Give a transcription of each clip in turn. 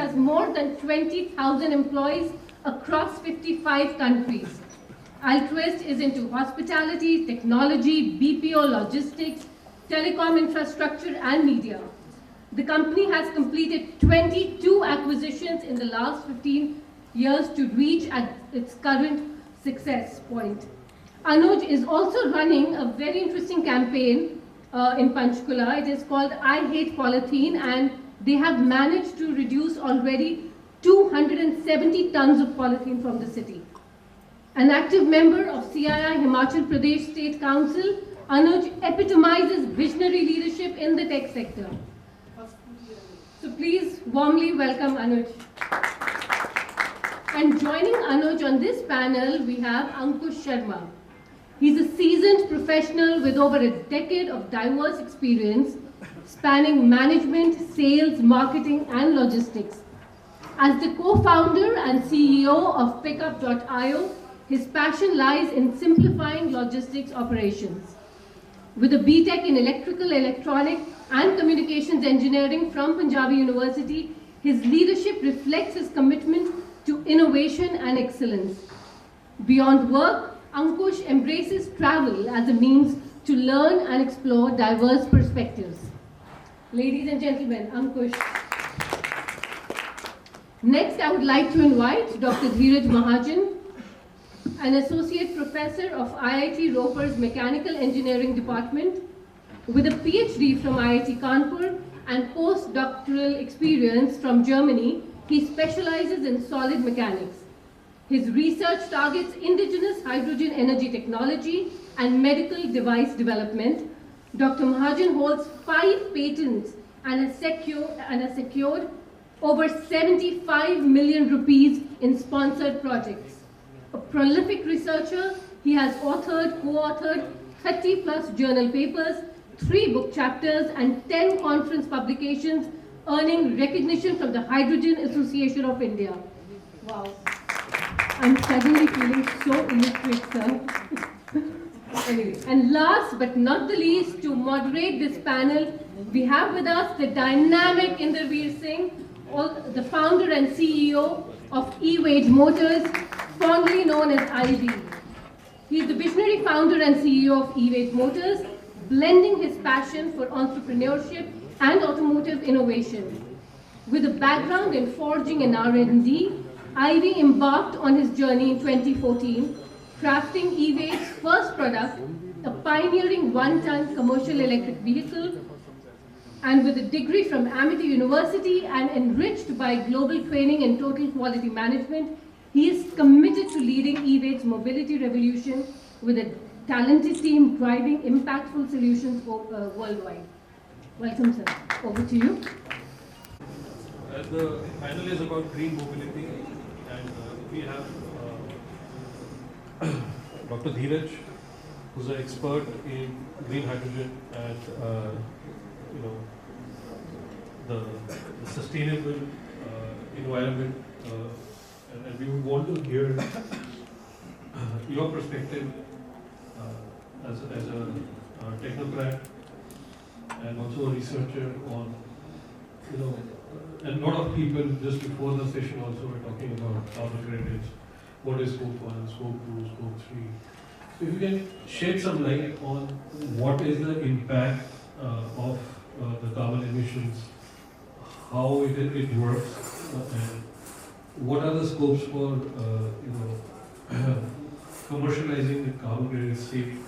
has more than 20,000 employees across 55 countries. Altruist is into hospitality, technology, BPO, logistics, telecom infrastructure, and media. The company has completed 22 acquisitions in the last 15 years to reach at its current success point. Anuj is also running a very interesting campaign in Panchkula. It is called I Hate Polythene, and they have managed to reduce already 270 tons of polythene from the city. An active member of CII Himachal Pradesh State Council, Anuj epitomizes visionary leadership in the tech sector. So please warmly welcome Anuj. And joining Anuj on this panel, we have Ankush Sharma. He's a seasoned professional with over a decade of diverse experience spanning management, sales, marketing, and logistics. As the co-founder and CEO of Pickup.io, his passion lies in simplifying logistics operations. With a BTech in Electrical, Electronic, and Communications Engineering from Punjabi University, his leadership reflects his commitment to innovation and excellence. Beyond work, Ankush embraces travel as a means to learn and explore diverse perspectives. Ladies and gentlemen, Ankush. Next, I would like to invite Dr. Dhiraj Mahajan, an associate professor of IIT Ropar's Mechanical Engineering Department, with a PhD from IIT Kanpur and postdoctoral experience from Germany. He specializes in solid mechanics. His research targets indigenous hydrogen energy technology and medical device development. Dr. Mahajan holds 5 patents and has secured over 75 million rupees in sponsored projects. A prolific researcher, he has co-authored 30 plus journal papers, 3 book chapters, and 10 conference publications, earning recognition from the Hydrogen Association of India. Wow. I'm suddenly feeling so illiterate, sir. Anyway, and last but not the least, to moderate this panel, we have with us the dynamic Inderveer Singh, the founder and CEO of EVage Motors, fondly known as IV. He is the visionary founder and CEO of EVage Motors, blending his passion for entrepreneurship and automotive innovation. With a background in forging and R&D, IV embarked on his journey in 2014, crafting EVage's first product, a pioneering 1-ton commercial electric vehicle. And with a degree from Amity University and enriched by global training in total quality management, he is committed to leading EVage's mobility revolution with a talented team driving impactful solutions worldwide. Welcome, sir. Over to you. The panel is about green mobility, and we have Dr. Dhiraj, who's an expert in green hydrogen and the sustainable environment, and we would want to hear your perspective as a technocrat and also a researcher on, and a lot of people just before the session also were talking about carbon credits, what is scope 1, scope 2, scope 3. So if you can shed some light on what is the impact of the carbon emissions, how it works, and what are the scopes for commercializing the carbon credit safe.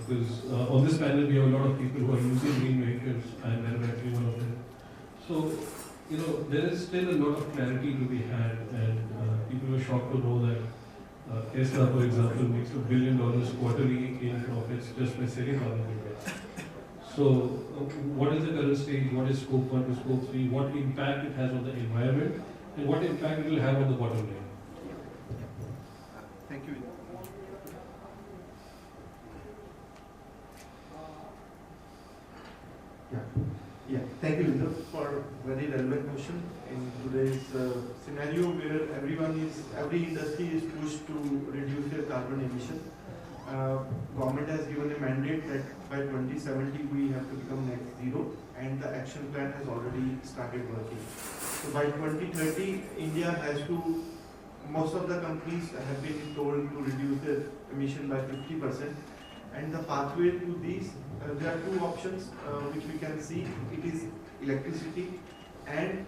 Because on this panel we have a lot of people who are using green vehicles, and I'm actually one of them. So there is still a lot of clarity to be had, and people were shocked to know that Tesla, for example, makes $1 billion quarterly in profits just by selling carbon credits. So what is the current stage? What is scope 1 to scope 3? What impact it has on the environment, and what impact it will have on the bottom line? Thank you. Thank you, Indra, for a very relevant question. In today's scenario where every industry is pushed to reduce their carbon emission, government has given a mandate that by 2070 we have to become net zero, and the action plan has already started working. So by 2030, India has to, most of the companies have been told to reduce their emission by 50%. And the pathway to these, there are two options which we can see. It is electricity, and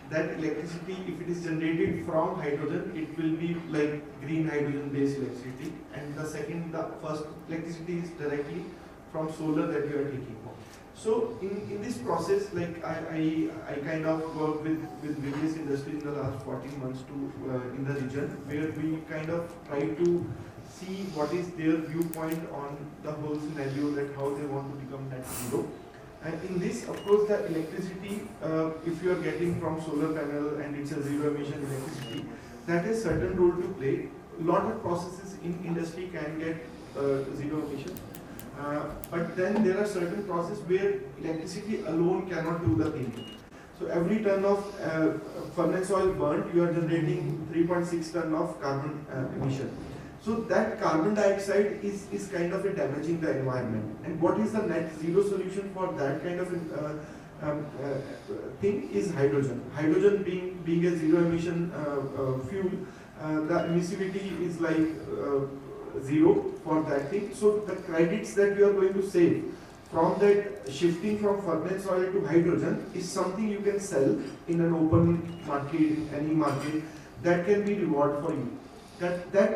that electricity, if it is generated from hydrogen, it will be like green hydrogen based electricity. And the first electricity is directly from solar that you are taking. So in this process, like I kind of work with various industries in the last 14 months in the region, where we kind of try to see what is their viewpoint on the whole scenario, that how they want to become net zero. And in this, of course, the electricity, if you are getting from solar panel and it's a zero emission electricity, that has certain role to play. A lot of processes in industry can get zero emission. But then there are certain processes where electricity alone cannot do the thing. So every ton of furnace oil burnt, you are generating 3.6 ton of carbon emission. So that carbon dioxide is kind of damaging the environment. And what is the net zero solution for that kind of thing is hydrogen. Hydrogen being a zero emission fuel, the emissivity is like zero for that thing. So the credits that you are going to save from that shifting from furnace oil to hydrogen is something you can sell in an open market, in any market, that can be reward for you.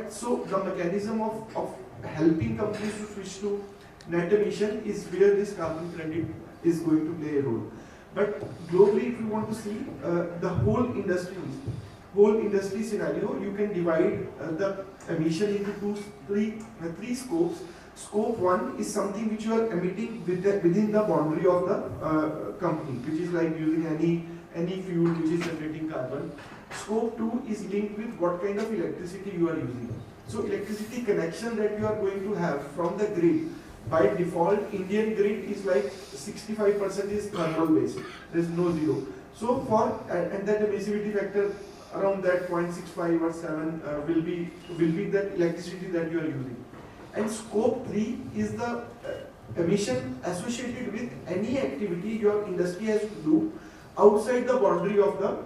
So the mechanism of helping companies to switch to net emission is where this carbon credit is going to play a role. But globally, if you want to see the whole industry scenario, you can divide the emission into three scopes. Scope 1 is something which you are emitting within the boundary of the company, which is like using any fuel which is generating carbon. Scope 2 is linked with what kind of electricity you are using. So electricity connection that you are going to have from the grid, by default Indian grid is like 65% is thermal based. There is no zero. So and that emissivity factor around that 0.65 or 7 will be that electricity that you are using. And scope 3 is the emission associated with any activity your industry has to do outside the boundary of the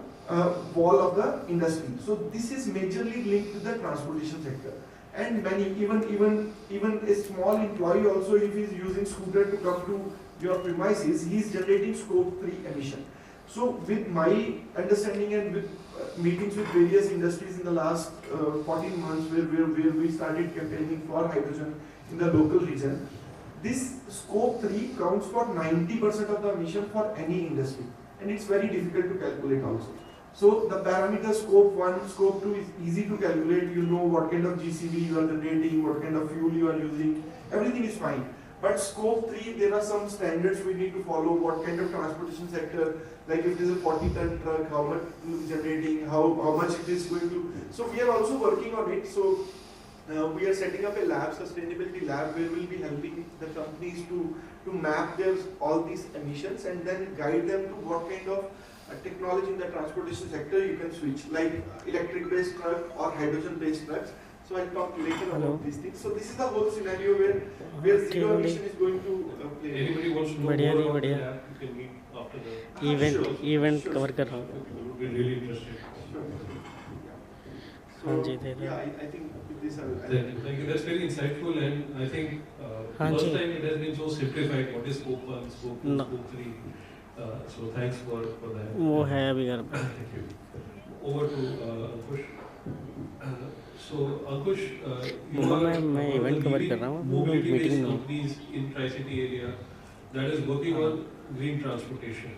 wall of the industry. So this is majorly linked to the transportation sector. And many, even a small employee also, if he is using scooter to come to your premises, he is generating scope 3 emission. So with my understanding and with meetings with various industries in the last 14 months where we started campaigning for hydrogen in the local region, this scope 3 counts for 90% of the emission for any industry. And it's very difficult to calculate also. So the parameter scope 1, scope 2 is easy to calculate. You know what kind of GCV you are generating, what kind of fuel you are using, everything is fine. But scope 3, there are some standards we need to follow, what kind of transportation sector, like if it is a 40-ton truck, how much it is generating, how much it is going to. So we are also working on it. So we are setting up a lab, sustainability lab, where we will be helping the companies to map all these emissions and then guide them to what kind of technology in the transportation sector you can switch, like electric based truck or hydrogen based trucks. So I'll talk later about these things. So this is the whole scenario where zero emission is going to play. Anybody wants to know more about that, you can meet after the event cover कर रहा हूँ. would be really interested. So yeah, I think with this Thank you. That's very insightful, and I think first time it has been so simplified. What is scope 1, scope 2, scope 3? So thanks for that. वो है अभी घर पे. Thank you. Over to Ankush. So Ankush, you are मैं event cover कर रहा हूँ. mobility-based companies in Tri-City area that is working on green transportation.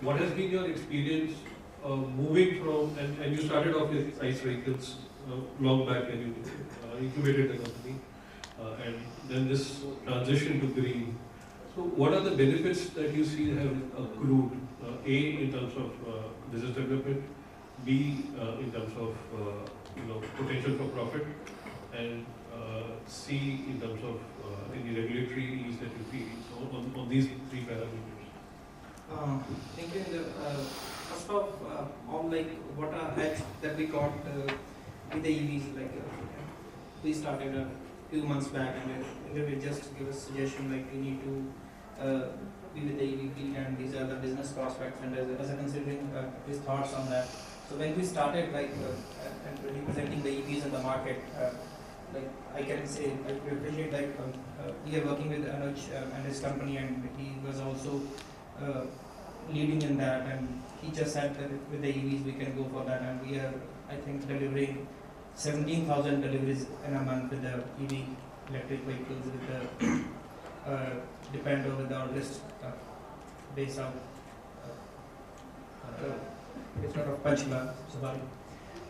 What has been your experience moving from, and you started off with ICE vehicles long back when you incubated the company, and then this transition to green. So what are the benefits that you see have accrued, A, in terms of business development, B, in terms of potential for profit, and C, in terms of any regulatory ease that you feel on these three parameters? Thank you. First of all, like what are edge that we got with the EVs, like we started a few months back, and they just give us suggestion like we need to happy with the EV fleet and these are the business prospects and as a considering his thoughts on that. So when we started and representing the EVs in the market, like I can say I appreciate that we are working with Anuj and his company, and he was also leading in that, and he just said that with the EVs we can go for that, and we are I think delivering 17,000 deliveries in a month with the EV electric vehicles with the Dept with the Altruist based out it's not of Panchla, sorry.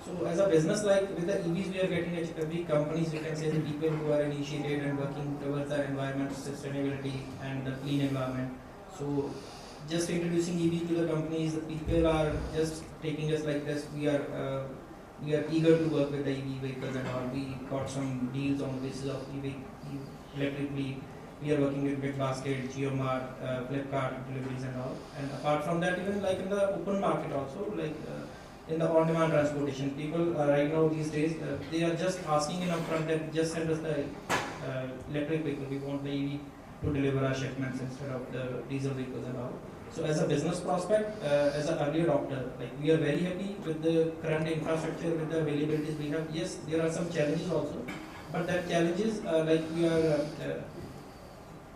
So as a business, like with the EVs we are getting every companies, we can say the people who are initiated and working towards the environment sustainability and the clean environment. So just introducing EV to the companies, the people are just taking us like this. We are eager to work with the EV vehicles and all. We got some deals on the basis of EV electrically. We are working with Big Basket, GeoMart, Flipkart deliveries and all. And apart from that, even like in the open market also, like in the on-demand transportation, people right now these days, they are just asking in upfront that just send us the electric vehicle. We want the EV to deliver our shipments instead of the diesel vehicles and all. So as a business prospect, as an early adopter, like we are very happy with the current infrastructure, with the availabilities we have. Yes, there are some challenges also, but that challenges like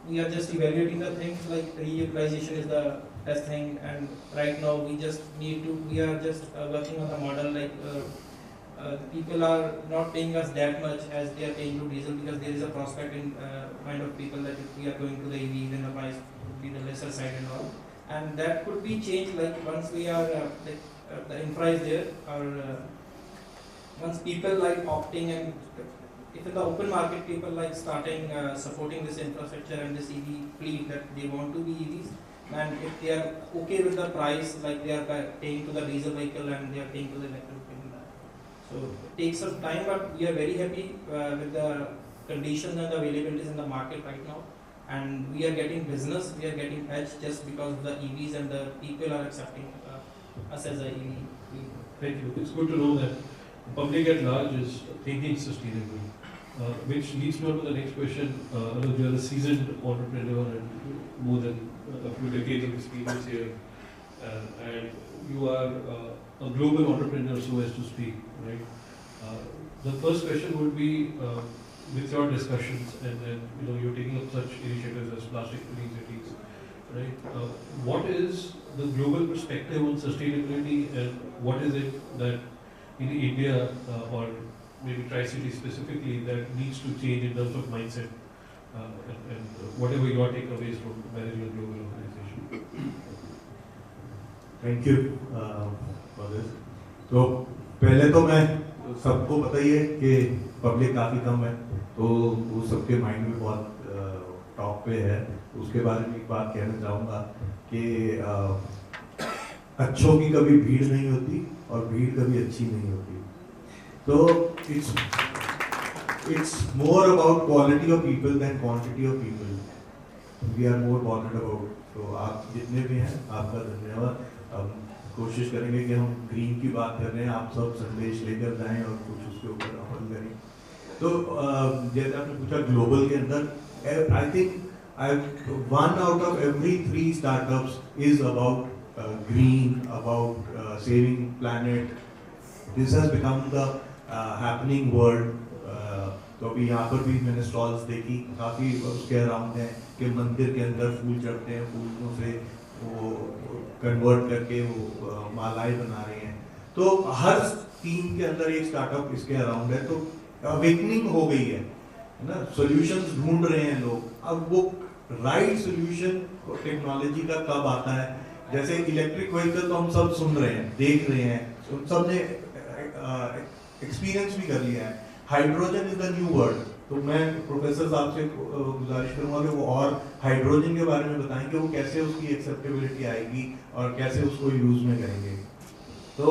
we are just evaluating the things, like reutilization is the best thing, and right now we just need to, we are just working on the model like people are not paying us that much as they are paying to diesel, because there is a prospect in mind of people that if we are going to the EV then the price would be the lesser side and all, and that could be changed like once we are the infra is there, or once people like opting, and if in the open market people like starting supporting this infrastructure and this EV fleet that they want to be EVs, and if they are okay with the price, like they are paying to the diesel vehicle and they are paying to the electric vehicle. So it takes some time, but we are very happy with the conditions and the availabilities in the market right now, and we are getting business, we are getting edge just because of the EVs and the people are accepting us as a EV fleet. Thank you. It's good to know that the public at large is thinking sustainably. Which leads me on to the next question. Anuj, you are a seasoned entrepreneur and more than a few decades of experience here, and you are a global entrepreneur, so as to speak, right? The first question would be, with your discussions, and then you're taking up such initiatives as plastic-free cities, right? What is the global perspective on sustainability, and what is it that in India or maybe Tri-City specifically that needs to change in terms of mindset, and whatever your takeaways from managing a global organization? Thank you for this. तो पहले तो मैं सबको पता ही है कि public काफ़ी कम है, तो वो सबके माइंड में बहुत टॉप पे है. उसके बारे में एक बात कहना चाहूँगा कि अच्छों की कभी भीड़ नहीं होती और भीड़ कभी अच्छी नहीं होती. So it's more about quality of people than quantity of people. We are more bothered about. तो आप जितने भी हैं आपका धन्यवाद. हम कोशिश करेंगे कि हम ग्रीन की बात कर रहे हैं, आप सब संदेश लेकर जाएं और कुछ उसके ऊपर अमल करें. तो जैसे आपने पूछा ग्लोबल के अंदर, I think 1 out of every 3 startups is about green, about saving planet. This has become the happening world. तो अभी यहाँ पर भी मैंने स्टॉल्स देखी, काफ़ी उसके अराउंड हैं कि मंदिर के अंदर फूल चढ़ते हैं, फूलों से वो कन्वर्ट करके वो मालाएं बना रहे हैं. तो हर टीम के अंदर एक स्टार्टअप इसके अराउंड है. तो अवेकनिंग हो गई है ना, सॉल्यूशंस ढूंढ रहे हैं लोग. अब वो राइट सॉल्यूशन टेक्नोलॉजी का कब आता है, जैसे इलेक्ट्रिक व्हीकल तो हम सब सुन रहे हैं, देख रहे हैं, सब ने एक्सपीरियंस भी कर लिया है. Hydrogen is the new word. तो मैं प्रोफेसर साहब से गुजारिश करूंगा कि वो और हाइड्रोजन के बारे में बताएं कि वो कैसे उसकी एक्सेप्टेबिलिटी आएगी और कैसे उसको यूज में करेंगे. तो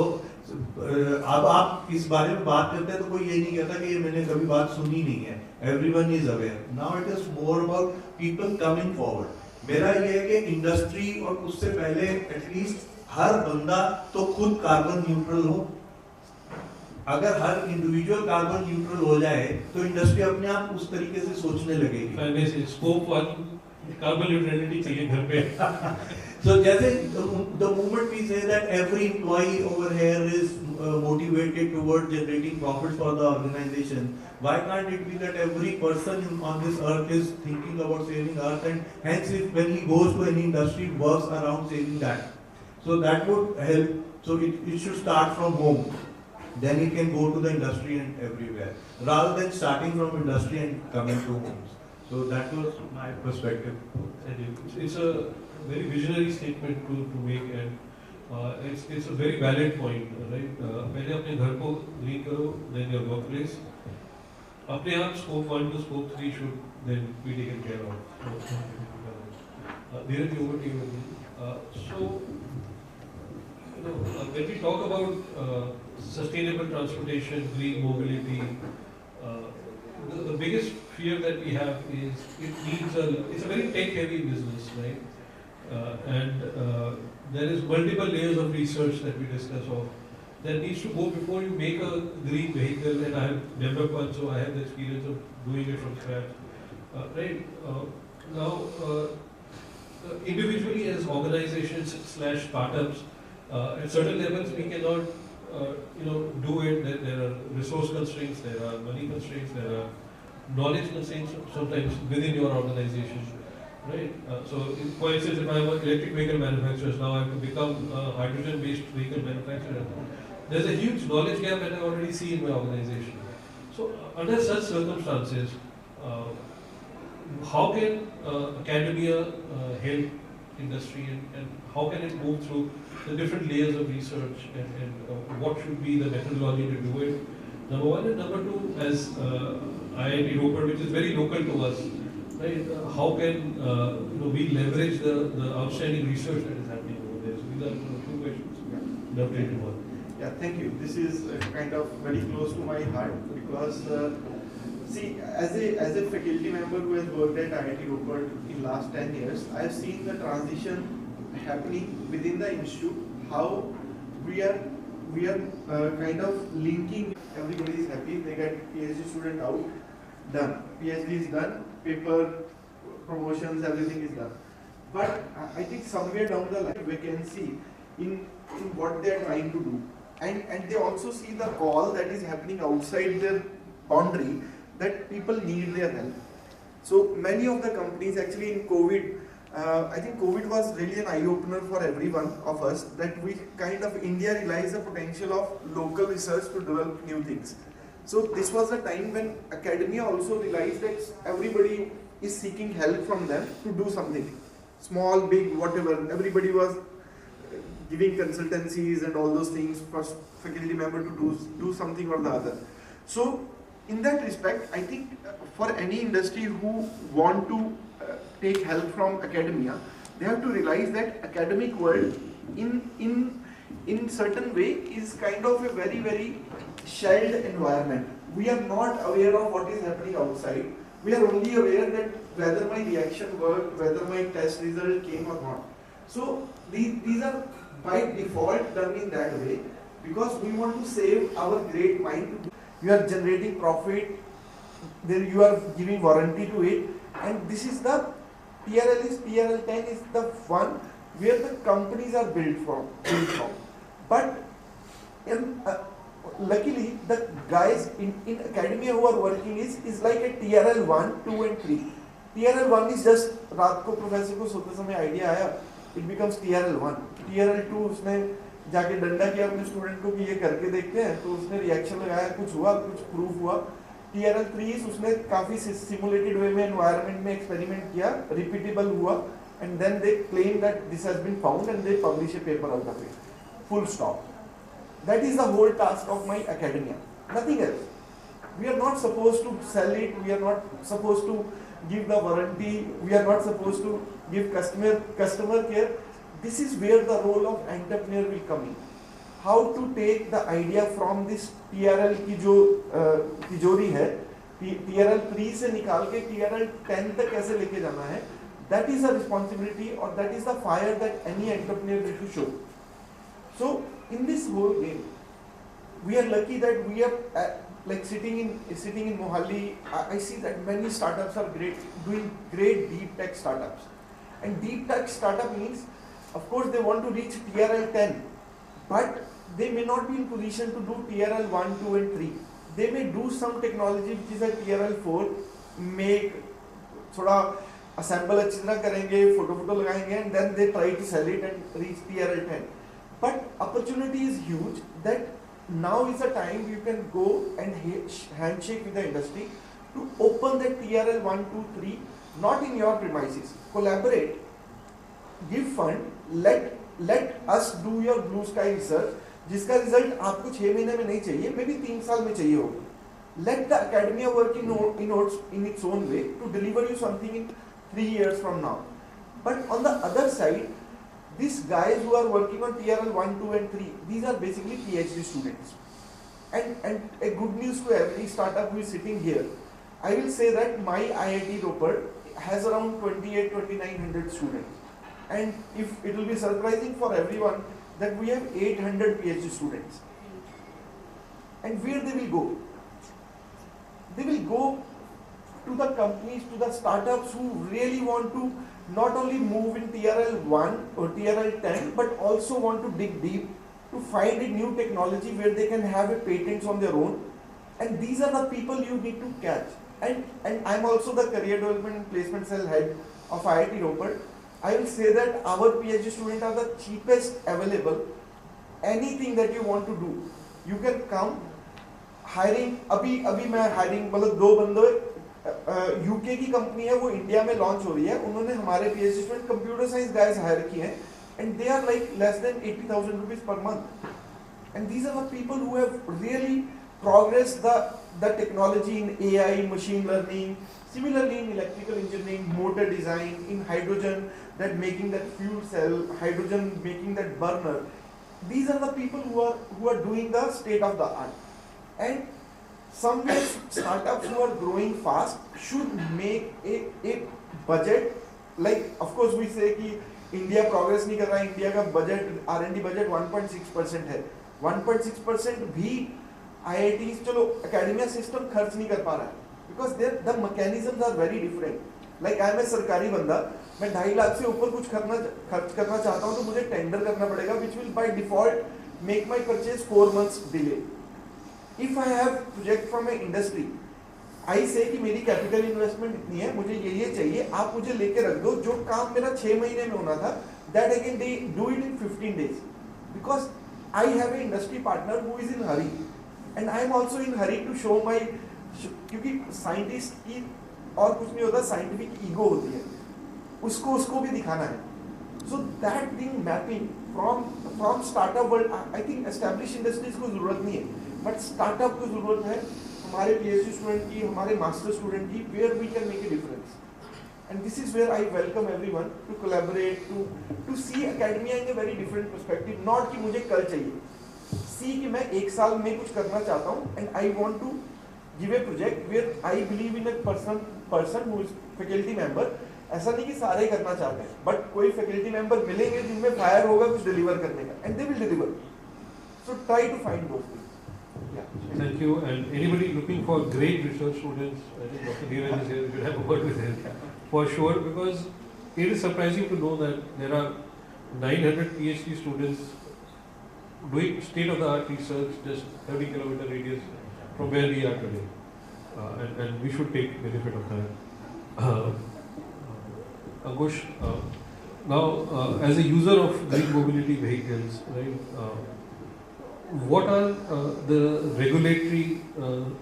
अब आप इस बारे में बात करते हैं तो कोई ये नहीं कहता कि ये मैंने कभी बात सुनी नहीं है. Everyone is aware. Now it is more about people coming forward. मेरा ये है कि इंडस्ट्री और उससे पहले एटलीस्ट हर बंदा तो खुद कार्बन न्यूट्रल हो. अगर हर इंडिविजुअल कार्बन न्यूट्रल हो जाए तो इंडस्ट्री अपने आप उस तरीके से सोचने लगेगी. स्कोप 1 कार्बन न्यूट्रलिटी चाहिए घर पे. So जैसे the moment we say that every employee over here is motivated towards generating profits for the organization, why can't it be that every person on this earth is thinking about saving earth, and hence if when he goes to any industry works around saving that, so that would help. So it should start from home, then it can go to the industry and everywhere, rather than starting from industry and coming to homes. So that was my perspective. And it's a very visionary statement to make, and it's a very valid point, right? पहले अपने घर को green करो, then your workplace. अपने आप scope 1 to scope 3 should then be taken care of. Dhiraj, over to you. So, when we talk about sustainable transportation, green mobility, the biggest fear that we have is it's a very tech-heavy business, right? And there is multiple layers of research that we discuss of that needs to go before you make a green vehicle. And I have developed one, so I have the experience of doing it from scratch, right? Now, individually as organizations / startups, at certain levels we cannot, do it. There are resource constraints, there are money constraints, there are knowledge constraints sometimes within your organization, right? So, for instance, if I am an electric vehicle manufacturer, now I have to become a hydrogen-based vehicle manufacturer. There's a huge knowledge gap that I already see in my organization. So, under such circumstances, how can academia help industry, and how can it move through the different layers of research, and what should be the methodology to do it? Number one, and number two, as IIT Ropar, which is very local to us, right? How can we leverage the outstanding research that is happening over there? So these are two questions. Love to one. Yeah, thank you. This is kind of very close to my heart because, see, as a faculty member who has worked at IIT Ropar in last 10 years, I have seen the transition happening within the institute. How we are kind of linking. Everybody is happy. They get PhD student out, done. PhD is done. Paper, promotions, everything is done. But I think somewhere down the line, vacancy in what they are trying to do. And they also see the call that is happening outside their boundary that people need their help. So many of the companies actually in COVID, I think COVID was really an eye-opener for every one of us that we kind of, India realized the potential of local research to develop new things. So this was the time when academia also realized that everybody is seeking help from them to do something. Small, big, whatever, everybody was giving consultancies and all those things for faculty member to do something or the other. So in that respect, I think for any industry who want to take help from academia, they have to realize that academic world in certain way is kind of a very, very shelled environment. We are not aware of what is happening outside. We are only aware that whether my reaction worked, whether my test result came or not. So these are by default done in that way because we want to save our great mind. You are generating profit, then you are giving warranty to it, and this is the PRL 10 is the one where the companies are built from. But luckily the guys in academia who are working is like a TRL 1, 2 and 3. TRL 1 is just रात को professor को सोते समय idea आया, it becomes TRL 1. TRL 2 उसने जाके डंडा किया अपने स्टूडेंट को कि ये करके देखते हैं, तो उसने रिएक्शन लगाया, कुछ हुआ, कुछ प्रूफ हुआ. TRL 3 उसने काफी सिमुलेटेड वे में एनवायरनमेंट में एक्सपेरिमेंट किया, रिपीटेबल हुआ, and then they claim that this has been found and they publish a paper out of it. Full stop. That is the whole task of my academia. Nothing else. We are not supposed to sell it. We are not supposed to give the warranty. We are not supposed to give customer care. This is where the role of entrepreneur will come in. How to take the idea from this TRL की जो तिजोरी है, TRL 3 से निकाल के TRL 10 तक कैसे लेके जाना है? That is the responsibility, or that is the fire that any entrepreneur needs to show. So in this whole game, we are lucky that we are like sitting in Mohali, I see that many startups are doing great deep tech startups. And deep tech startup means, of course, they want to reach TRL 10, but they may not be in position to do TRL 1, 2 and 3. They may do some technology which is at TRL 4, make, थोड़ा assemble अच्छी तरह करेंगे, photo लगाएंगे, and then they try to sell it and reach TRL 10. But opportunity is huge that now is the time you can go and handshake with the industry to open that TRL 1, 2, 3, not in your premises. Collaborate, give fund, let us do your blue sky research, जिसका result आपको 6 महीने में नहीं चाहिए, maybe 3 साल में चाहिए होगा. Let the academia work in its own way to deliver you something in 3 years from now. But on the other side, these guys who are working on TRL 1, 2 and 3, these are basically PhD students. And a good news to every startup who is sitting here, I will say that my IIT Ropar has around 2,900 students. And if it will be surprising for everyone that we have 800 PhD students. And where they will go? They will go to the companies, to the startups who really want to not only move in TRL 1 or TRL 10, but also want to dig deep to find a new technology where they can have a patents on their own. And these are the people you need to catch. And I'm also the career development and placement cell head of IIT Ropar. I will say that our PhD students are the cheapest available. Anything that you want to do, you can come. Hiring, अभी मैं hiring मतलब 2 बंदे UK की company है, वो India में launch हो रही है, उन्होंने हमारे PhD student computer science guys hire किए हैं, and they are like less than 80,000 rupees per month. And these are the people who have really progressed the technology in AI, machine learning, similarly in electrical engineering, motor design, in hydrogen, that making that fuel cell, hydrogen making that burner. These are the people who are doing the state of the art. And somewhere startups who are growing fast should make a budget. Like of course we say कि India progress नहीं कर रहा है, India का budget R&D budget 1.6% है, 1.6% भी IITs चलो academia system खर्च नहीं कर पा रहा है, because the mechanisms are very different. Like I am a सरकारी बंदा, मैं 2.5 लाख से ऊपर कुछ खर्च करना चाहता हूँ तो मुझे टेंडर करना पड़ेगा, which will by default make my purchase 4 months delay. If I have project from an industry, I say कि मेरी कैपिटल इन्वेस्टमेंट इतनी है, मुझे ये चाहिए, आप मुझे लेके रख दो, जो काम मेरा 6 महीने में होना था, that again they do it in 15 days, because I have an industry partner who is in hurry, and I am also in hurry to show my, क्योंकि साइंटिस्ट की और कुछ नहीं होता, साइंटिफिक ईगो होती है, उसको भी दिखाना है. So that thing mapping from startup world, I think established industries को जरूरत नहीं है, but startup को जरूरत है, हमारे PhD स्टूडेंट की, हमारे मास्टर स्टूडेंट की, where we can make a difference. And this is where I welcome everyone to collaborate, to see academia in a very different perspective. Not कि मुझे कल चाहिए, see कि मैं 1 साल में कुछ करना चाहता हूँ, and I want to give a project where I believe in a person who is faculty member. ऐसा नहीं कि सारे करना चाहते हैं, but कोई faculty member मिलेंगे जिनमें फायर होगा कुछ deliver करने का, and they will deliver. So try to find those things. Yeah. Thank you. And anybody looking for great research students, I think Dr. Dhiraj is here, you should have a word with him for sure, because it is surprising to know that there are 900 PhD students doing state-of-the-art research just 30 kilometer radius from where we are today, and we should take benefit of that. Ankush, now as a user of green mobility vehicles, right? What are the regulatory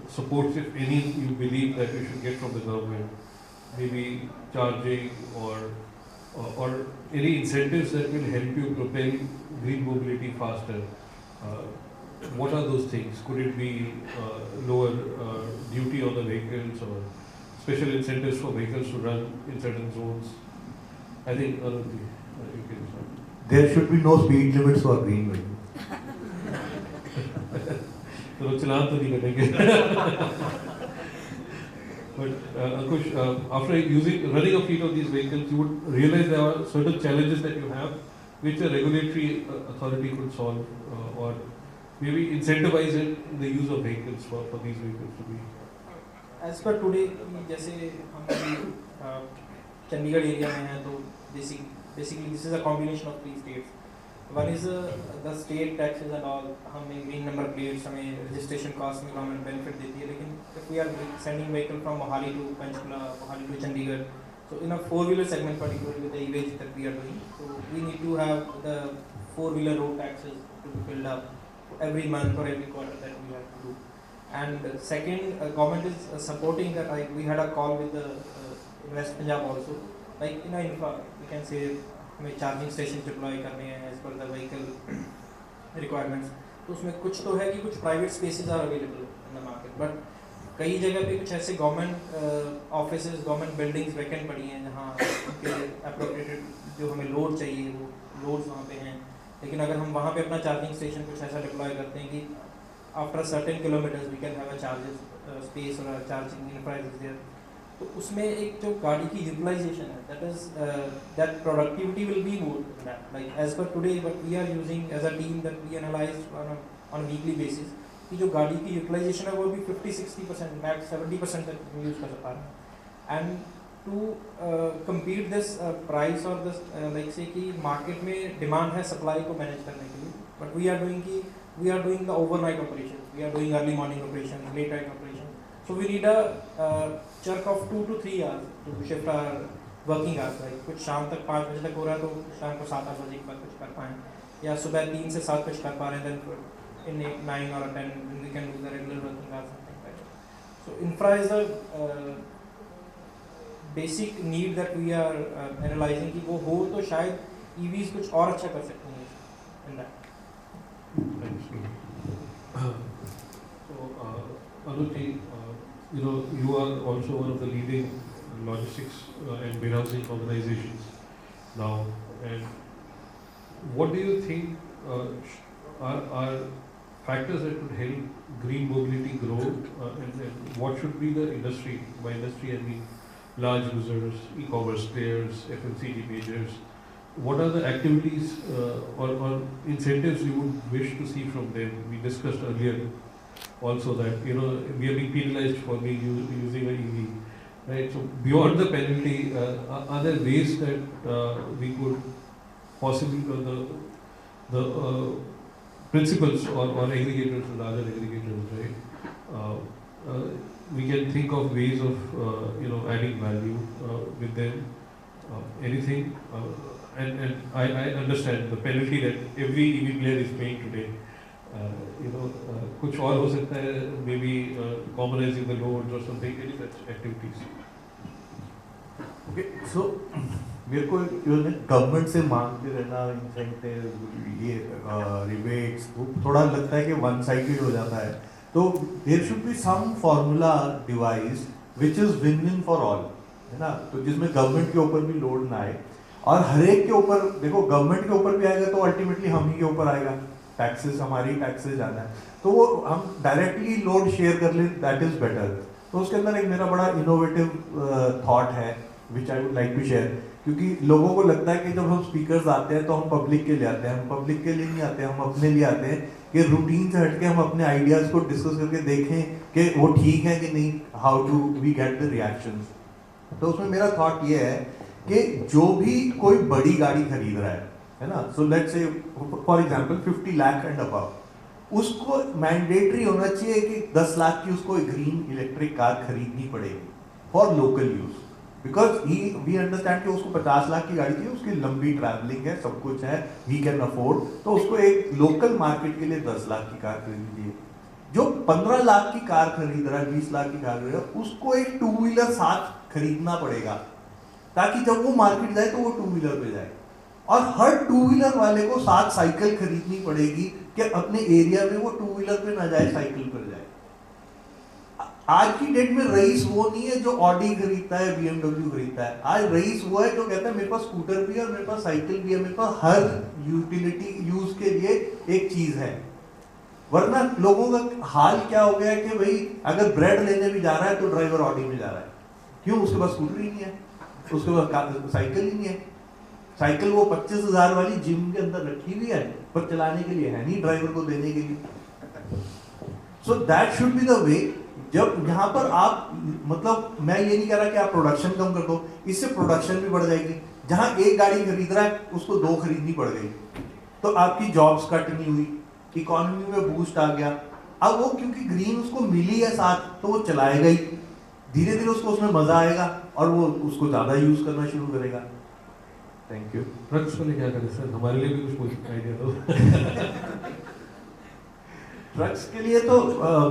supports, if any, you believe that you should get from the government? Maybe charging or any incentives that will help you propel green mobility faster. What are those things? Could it be lower duty on the vehicles or special incentives for vehicles to run in certain zones? I think Anuj, you can start. There should be no speed limits for green vehicles. तो चलान तो नहीं करेंगे. But Ankush, after running a fleet of these vehicles, you would realize there are certain challenges that you have, which a regulatory authority could solve, or maybe incentivize the use of vehicles for these vehicles to be. As per today, जैसे हम अभी Chandigarh area में हैं तो basically this is a combination of three states. One is the state taxes and all. हमें green number plates, हमें registration cost में government benefit देती है. लेकिन if we are sending vehicle from Mohali to Panchkula, Mohali to Chandigarh, so in a four-wheeler segment, particularly with the EVage that we are doing, so we need to have the four-wheeler road taxes to be filled up every month or every quarter that we have to do. And second, government is supporting that. Like we had a call with the West Punjab also. Like in infra, we can say हमें charging station deploy करने हैं as per the vehicle requirements. तो उसमें कुछ तो है कि कुछ private spaces are available in the market, but कई जगह पे कुछ ऐसे government offices, government buildings vacant पड़ी हैं जहाँ उनके appropriated जो हमें load चाहिए वो loads वहाँ पे हैं. लेकिन अगर हम वहाँ पे अपना charging station कुछ ऐसा deploy करते हैं कि after certain kilometers we can have a charges space or a charging infrastructure is there. तो उसमें एक जो गाड़ी की utilization है, that is that productivity will be more than that. Like as per today, what we are using as a team that we analyze on a weekly basis, कि जो गाड़ी की utilization है वो भी 50-60%, max 70% तक हम use कर पा रहे हैं. And to compete this price or this like say कि market में demand है supply को manage करने के लिए, but we are doing the overnight operations, we are doing early morning operations, late night operations. So we need a chunk of 2 to 3 hours to shift our working hours. Like कुछ शाम तक 5 बजे तक हो रहा है तो शाम को 7-8 बजे के बाद कुछ कर पाएँ, या सुबह 3 से 7 कुछ कर पा रहे हैं, then in 8, 9 or 10 we can do the regular working hours, something like that. So infra is the basic need that we are analyzing कि वो हो तो शायद EVs कुछ और अच्छा कर सकते हैं in that. So Anuj, you are also one of the leading logistics and warehousing organizations now, and what do you think are factors that could help green mobility grow, and what should be the industry? By industry I mean large users, e-commerce players, FMCG majors. What are the activities or incentives you would wish to see from them? We discussed earlier also that we are being penalized for using an EV, right? So beyond the penalty, are there ways that we could possibly the principals or aggregators, larger aggregators, right? We can think of ways of adding value with them. Anything, and I understand the penalty that every EV player is paying today. कुछ और हो सकता है, maybe commonizing the loads or something, any such activities. Okay, so मेरे को government से मांगते रहना इंसेंटिव, ये रिबेट्स, वो थोड़ा लगता है कि वन साइडेड हो जाता है. तो there should be some formula device which is win win for all, है ना. तो जिसमें गवर्नमेंट के ऊपर भी लोड ना आए और हर एक के ऊपर, देखो गवर्नमेंट के ऊपर भी आएगा तो अल्टीमेटली हम ही के ऊपर आएगा, टैक्सेस हमारी टैक्सेस जाना है, तो वो हम डायरेक्टली लोड शेयर कर ले, दैट इज बेटर. तो उसके अंदर एक मेरा बड़ा इनोवेटिव थॉट है which I would like to share, क्योंकि लोगों को लगता है कि जब हम स्पीकर्स आते हैं तो हम पब्लिक के लिए आते हैं. हम पब्लिक के लिए नहीं आते, हम अपने लिए आते हैं कि रूटीन से हटके हम अपने आइडियाज को डिस्कस करके देखें कि वो ठीक है कि नहीं, how to we get the reactions. तो उसमें मेरा थॉट ये है कि जो भी कोई बड़ी गाड़ी खरीद रहा है ना, so let's say for example 50 lakh and above, उसको मैंडेटरी होना चाहिए कि 10 लाख की उसको ग्रीन इलेक्ट्रिक कार खरीदनी पड़ेगी for local use, because we understand कि उसको 50 लाख की गाड़ी चाहिए, उसकी लंबी ट्रैवलिंग है, सब कुछ है, वी कैन अफोर्ड, तो उसको एक लोकल मार्केट के लिए 10 लाख की कार खरीदनी चाहिए. जो 15 लाख की कार खरीद रहा है, 20 लाख की कार खरीद रहा है, उसको एक 2 व्हीलर साथ खरीदना पड़ेगा, ताकि जब वो मार्केट जाए तो वो 2 व्हीलर पे जाए. और हर 2 व्हीलर वाले को साथ साइकिल खरीदनी पड़ेगी कि अपने एरिया में वो 2 व्हीलर पे ना जाए, साइकिल पर जाए. आज की डेट में रईस वो नहीं है जो ऑडी खरीदता है, BMW खरीदता है. आज रईस वो है जो कहता है मेरे पास स्कूटर भी है और मेरे पास साइकिल भी है, मेरे पास हर यूटिलिटी यूज के लिए एक चीज है. वरना लोगों का हाल क्या हो गया है कि भाई अगर ब्रेड लेने भी जा रहा है तो ड्राइवर ऑडी में जा रहा है. क्यों? उसके पास स्कूटर ही नहीं है, उसके पास साइकिल ही नहीं है. साइकिल वो 25,000 वाली जिम के अंदर रखी हुई है, पर चलाने के लिए है नहीं, ड्राइवर को देने के लिए. So that should be the way. जब यहाँ पर आप, मतलब मैं ये नहीं कह रहा कि आप प्रोडक्शन कम कर दो, इससे प्रोडक्शन भी बढ़ जाएगी। जहाँ एक गाड़ी खरीद रहा है उसको 2 खरीदनी पड़ गई, तो आपकी जॉब्स कट नहीं हुई, इकोनॉमी में बूस्ट आ गया। अब वो क्योंकि ग्रीन उसको मिली है साथ, तो वो चलाएगा ही, धीरे धीरे उसको उसमें मजा आएगा और वो उसको ज्यादा यूज करना शुरू करेगा। Thank you. ट्रक्स के लिए क्या करें सर, हमारे लिए भी कुछ आइडिया दो। ट्रक्स के लिए तो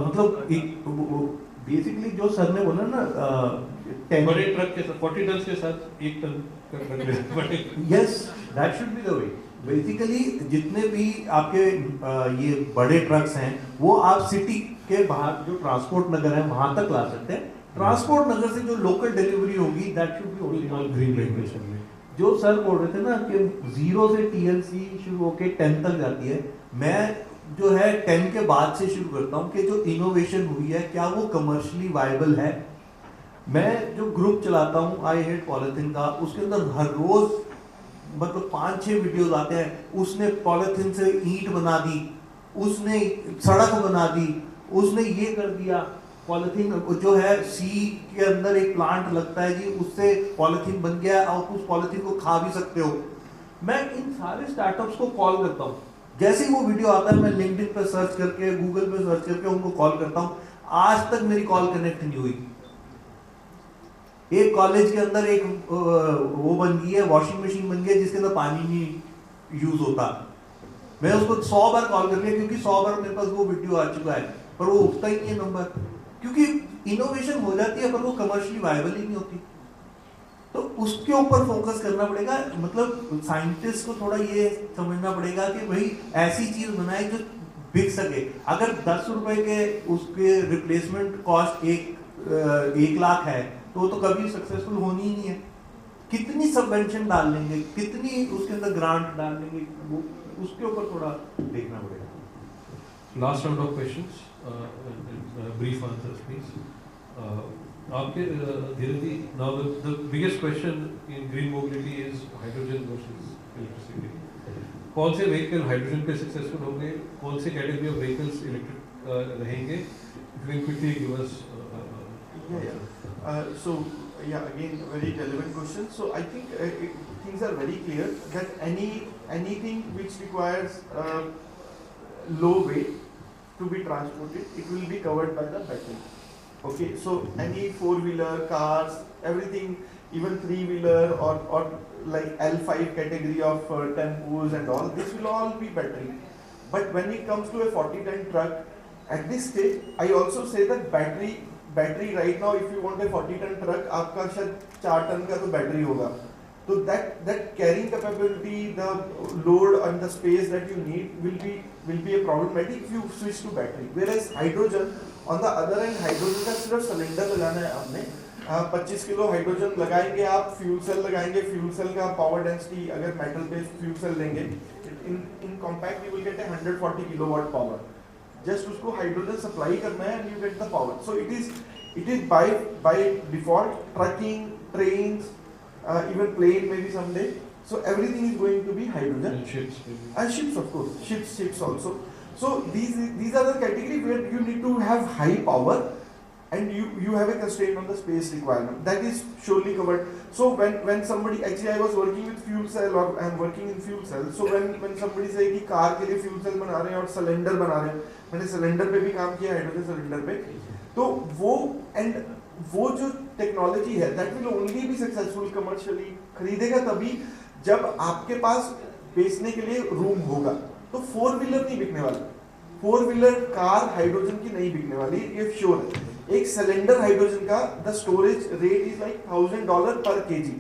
मतलब बेसिकली जो सर ने बोला ना, बड़े ट्रक के साथ 40 टन के साथ 1 टन का ट्रक ले। Yes, that should be the way. Basically जितने भी आपके ये बड़े ट्रक्स हैं, वो आप सिटी के बाहर जो ट्रांसपोर्ट नगर है वहां तक ला सकते हैं। ट्रांसपोर्ट नगर से जो लोकल डिलीवरी होगी, that should be only on green regulation में। जो सर बोल रहे थे ना कि 0 से TLC शुरू होके 10 तक जाती है, मैं जो है 10 के बाद से शुरू करता हूँ कि जो इनोवेशन हुई है क्या वो कमर्शियली वायबल है। मैं जो ग्रुप चलाता हूँ आई हेट पॉलिथीन का, उसके अंदर हर रोज मतलब 5-6 वीडियोस आते हैं। उसने पॉलिथीन से ईंट बना दी, उसने सड़क बना दी, उसने ये कर दिया। पॉलिथीन जो है सी के अंदर एक प्लांट लगता है जी, उससे पॉलिथीन बन गया और उस पॉलिथीन को खा भी सकते हो। मैं इन सारे स्टार्टअप्स को कॉल करता हूँ, जैसे ही वो वीडियो आता है मैं लिंक्डइन पे सर्च करके, गूगल पे सर्च करके उनको कॉल करता हूँ। आज तक मेरी कॉल कनेक्ट नहीं हुई। एक कॉलेज के अंदर एक वो बन गई है, वॉशिंग मशीन बन गई है जिसके अंदर पानी नहीं यूज होता। मैं उसको 100 बार कॉल कर लिया क्योंकि 100 बार मेरे पास वो वीडियो आ चुका है, पर वो उठता ही नहीं है नंबर, क्योंकि इनोवेशन हो जाती है पर वो कमर्शियली वायबल ही नहीं होती। तो उसके ऊपर फोकस करना पड़ेगा। मतलब साइंटिस्ट को थोड़ा ये समझना पड़ेगा कि भाई ऐसी चीज बनाए जो बिक सके। अगर 10 रुपए के उसके रिप्लेसमेंट कॉस्ट 1 लाख है तो वो तो कभी सक्सेसफुल होनी ही नहीं है। कितनी सबवेंशन डाल लेंगे, कितनी उसके अंदर ग्रांट डाल लेंगे, वो उसके ऊपर थोड़ा देखना पड़ेगा। Last round of questions, brief answers please. आपके Dheeraj ji, now the biggest question in green mobility is hydrogen versus electricity. कौन से व्हीकल हाइड्रोजन पे सक्सेसफुल होंगे, कौन से कैटेगरी ऑफ व्हीकल्स इलेक्ट्रिक रहेंगे? If you can quickly give us So again very relevant question. So I think things are very clear that anything which requires low weight to be transported, it will be covered by the battery. Okay, so any 4-wheeler cars, everything, even 3-wheeler or like L5 category of tempos and all, this will all be battery. But when it comes to a 40-ton truck, at this stage, I also say that battery right now, if you want a 40-ton truck, आपका शायद 4 ton का तो battery होगा, तो that carrying capability, the load and the space that you need will be a problematic if you switch to battery. Whereas hydrogen, on the other hand, hydrogen का सिर्फ cylinder लगाना है आपने, 25 किलो हाइड्रोजन लगाएंगे आप, fuel cell लगाएंगे, fuel cell का power density अगर मेटल बेस्ड फ्यूल सेल लेंगे, in compact you will get a 140 kilowatt power. Just उसको हाइड्रोजन सप्लाई करना है and you get the power. So it is by default trucking, trains, even plane maybe someday. So everything is going to be hydrogen. and ships maybe? And ships, of course, ships also. So these are the category where you need to have high power and you have a constraint on the space requirement. That is surely covered. So when somebody, actually I was working with fuel cell or I am working in fuel cell. So when somebody say कि car के लिए fuel cell बना रहे हैं और cylinder बना रहे हैं, मैंने सिलेंडर पे भी काम किया, हाइड्रोजन सिलेंडर पे, तो वो जो टेक्नोलॉजी है that will only be successful commercially, खरीदेगा तभी जब आपके पास बेचने के लिए रूम होगा। तो 4-wheeler नहीं बिकने वाला, 4-wheeler कार हाइड्रोजन की नहीं बिकने वाली, ये श्योर है। एक सिलेंडर हाइड्रोजन का the storage rate is like $1000 पर केजी।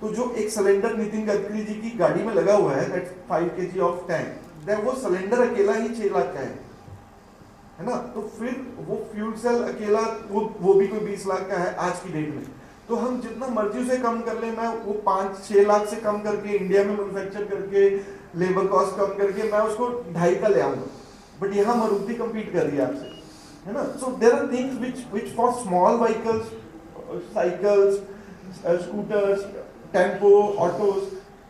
तो जो एक सिलेंडर नितिन गडकरी जी की गाड़ी में लगा हुआ है, दैट्स 5 kg ऑफ टैंक, वो सिलेंडर अकेला ही 6 लाख का है ना। तो फिर वो फ्यूल सेल अकेला वो भी कोई 20 लाख का है आज की डेट में। तो हम जितना मर्जी उसे कम कर ले, मैं वो 5-6 लाख से कम करके इंडिया में मैन्युफैक्चर करके लेबर कॉस्ट कम करके मैं उसको 2.5 का ले आऊंगा, बट यहाँ मारुति कम्पीट कर रही है आपसे, है ना। So there are things which for small vehicles, cycles, scooters, tempo, autos,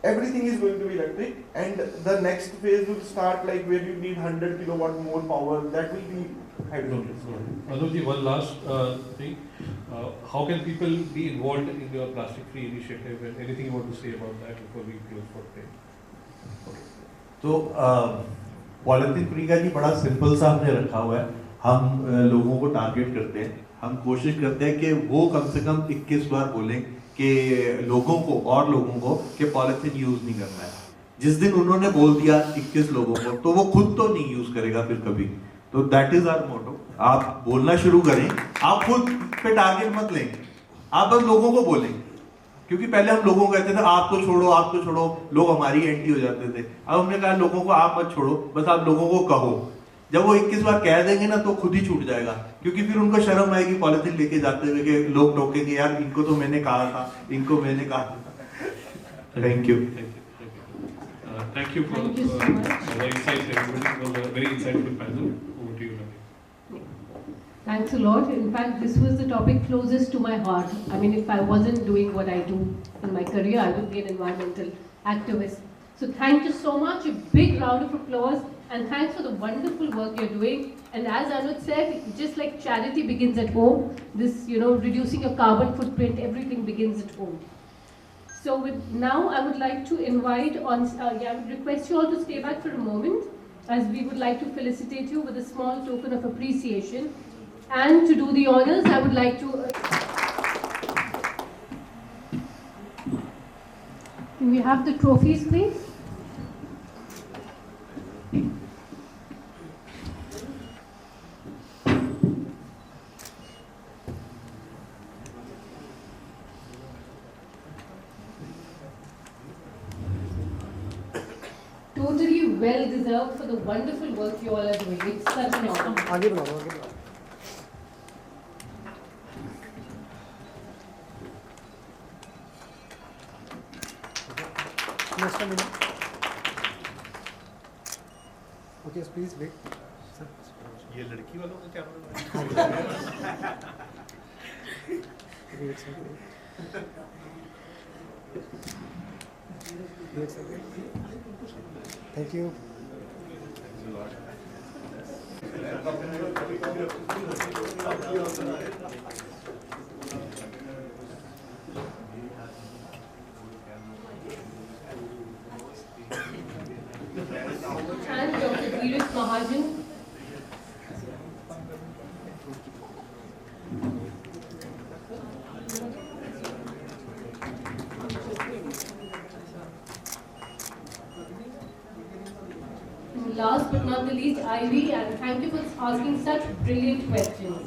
everything is going to be electric, and the next phase will start like where you need 100 kilowatt more power, that will be hydrogen. Anuj, one last thing. How can people be involved in your plastic-free initiative, and anything you want to say about that before we close for today? तो polythene free का जी बड़ा simple सा हमने रखा हुआ है. हम लोगों को टारगेट करते हैं, हम कोशिश करते हैं कि वो कम से कम 21 बार बोलें कि लोगों को कि पॉलिथीन यूज नहीं करना है. जिस दिन उन्होंने बोल दिया 21 लोगों को, तो वो खुद तो नहीं यूज करेगा फिर कभी. तो दैट इज आवर मोटो. आप बोलना शुरू करें, आप खुद पे टारगेट मत लें, आप बस लोगों को बोलें. क्योंकि पहले हम लोगों को कहते थे आप तो छोड़ो, लोग हमारी एंटी हो जाते थे. अब हमने कहा लोगों को आप मत छोड़ो, बस आप लोगों को कहो. जब वो 21 बार कह देंगे ना तो खुद ही छूट जाएगा. क्योंकि फिर उनको शर्म आएगी पॉलिथीन लेके जाते हुए कि लोग टोकेंगे, यार इनको तो मैंने कहा था, इनको मैंने कहा था. Thank you. Thank you for Thank you so much. the insights. It was a very insightful panel. Over to you, Ravi. Thanks a lot. In fact, this was the topic closest to my heart. I mean, if I wasn't doing what I do in my career, I would be an environmental activist. So thank you so much. A big round of applause, and thanks for the wonderful work you're doing. And as Anuj said, just like charity begins at home, this, reducing your carbon footprint, everything begins at home. So now I would like to invite I would request you all to stay back for a moment, as we would like to felicitate you with a small token of appreciation. And to do the honors, I would like to... Can we have the trophies, please? Totally well deserved for the wonderful work you all are doing. It's such an honor. Okay, please wait. ये लड़की वालों का क्या Wait a second. Thank you. And Dr. Dhiraj Mahajan. And last but not the least, Ivy, and thank you for asking such brilliant questions.